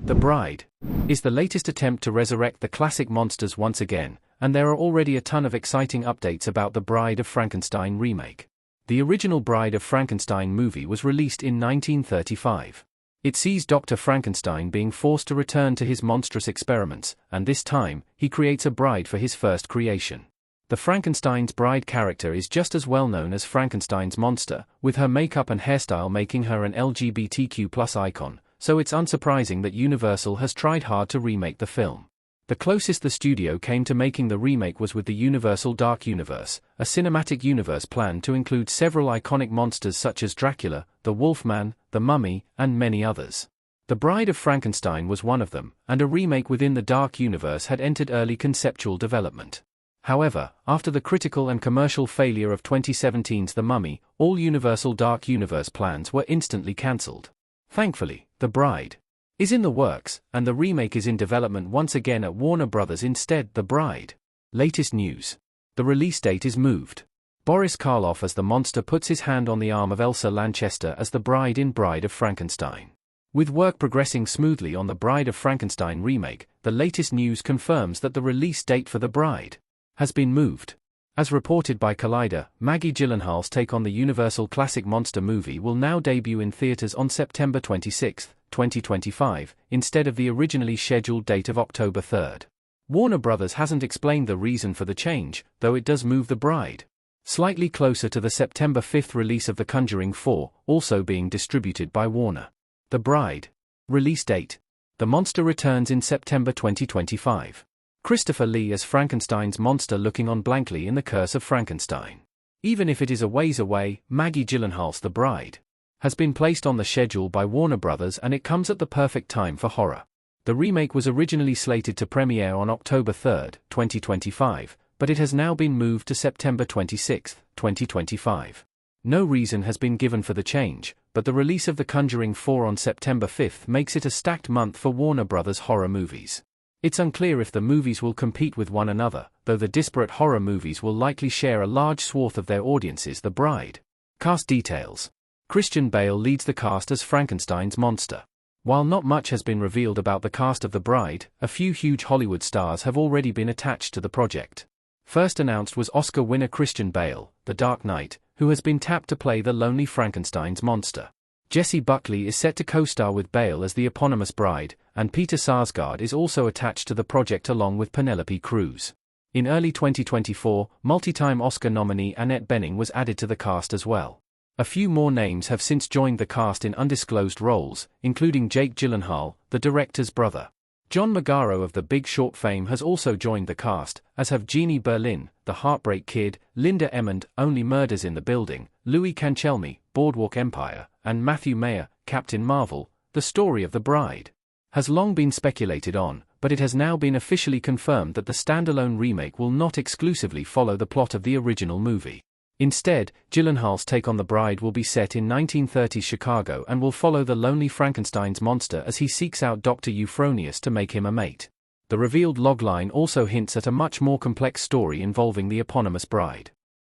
The Bride is the latest attempt to resurrect the classic monsters once again, and there are already a ton of exciting updates about the Bride of Frankenstein remake. The original Bride of Frankenstein movie was released in 1935. It sees Dr. Frankenstein being forced to return to his monstrous experiments, and this time, he creates a bride for his first creation. The Frankenstein's bride character is just as well known as Frankenstein's monster, with her makeup and hairstyle making her an LGBTQ+ icon, so it's unsurprising that Universal has tried hard to remake the film. The closest the studio came to making the remake was with the Universal Dark Universe, a cinematic universe planned to include several iconic monsters such as Dracula, the Wolfman, the Mummy, and many others. The Bride of Frankenstein was one of them, and a remake within the Dark Universe had entered early conceptual development. However, after the critical and commercial failure of 2017's The Mummy, all Universal Dark Universe plans were instantly cancelled. Thankfully, The Bride is in the works, and the remake is in development once again at Warner Bros. Instead, The Bride. Latest news. The release date is moved. Boris Karloff as the monster puts his hand on the arm of Elsa Lanchester as the bride in Bride of Frankenstein. With work progressing smoothly on the Bride of Frankenstein remake, the latest news confirms that the release date for The Bride has been moved. As reported by Collider, Maggie Gyllenhaal's take on the Universal classic monster movie will now debut in theaters on September 26, 2025, instead of the originally scheduled date of October 3. Warner Bros. Hasn't explained the reason for the change, though it does move The Bride slightly closer to the September 5 release of The Conjuring 4, also being distributed by Warner. The Bride release date. The monster returns in September 2025. Christopher Lee as Frankenstein's monster looking on blankly in The Curse of Frankenstein. Even if it is a ways away, Maggie Gyllenhaal's The Bride has been placed on the schedule by Warner Bros. And it comes at the perfect time for horror. The remake was originally slated to premiere on October 3, 2025, but it has now been moved to September 26, 2025. No reason has been given for the change, but the release of The Conjuring 4 on September 5 makes it a stacked month for Warner Bros. Horror movies. It's unclear if the movies will compete with one another, though the disparate horror movies will likely share a large swath of their audiences. The Bride. Cast details. Christian Bale leads the cast as Frankenstein's monster. While not much has been revealed about the cast of The Bride, a few huge Hollywood stars have already been attached to the project. First announced was Oscar winner Christian Bale, The Dark Knight, who has been tapped to play the lonely Frankenstein's monster. Jessie Buckley is set to co-star with Bale as the eponymous bride, and Peter Sarsgaard is also attached to the project along with Penelope Cruz. In early 2024, multi-time Oscar nominee Annette Bening was added to the cast as well. A few more names have since joined the cast in undisclosed roles, including Jake Gyllenhaal, the director's brother. John Magaro of The Big Short fame has also joined the cast, as have Jeannie Berlin, The Heartbreak Kid, Linda Emmond, Only Murders in the Building, Louis Cancelmi, Boardwalk Empire, and Matthew Mayer, Captain Marvel. The story of The Bride has long been speculated on, but it has now been officially confirmed that the standalone remake will not exclusively follow the plot of the original movie. Instead, Gyllenhaal's take on The Bride will be set in 1930s Chicago and will follow the lonely Frankenstein's monster as he seeks out Dr. Euphronius to make him a mate. The revealed logline also hints at a much more complex story involving the eponymous bride.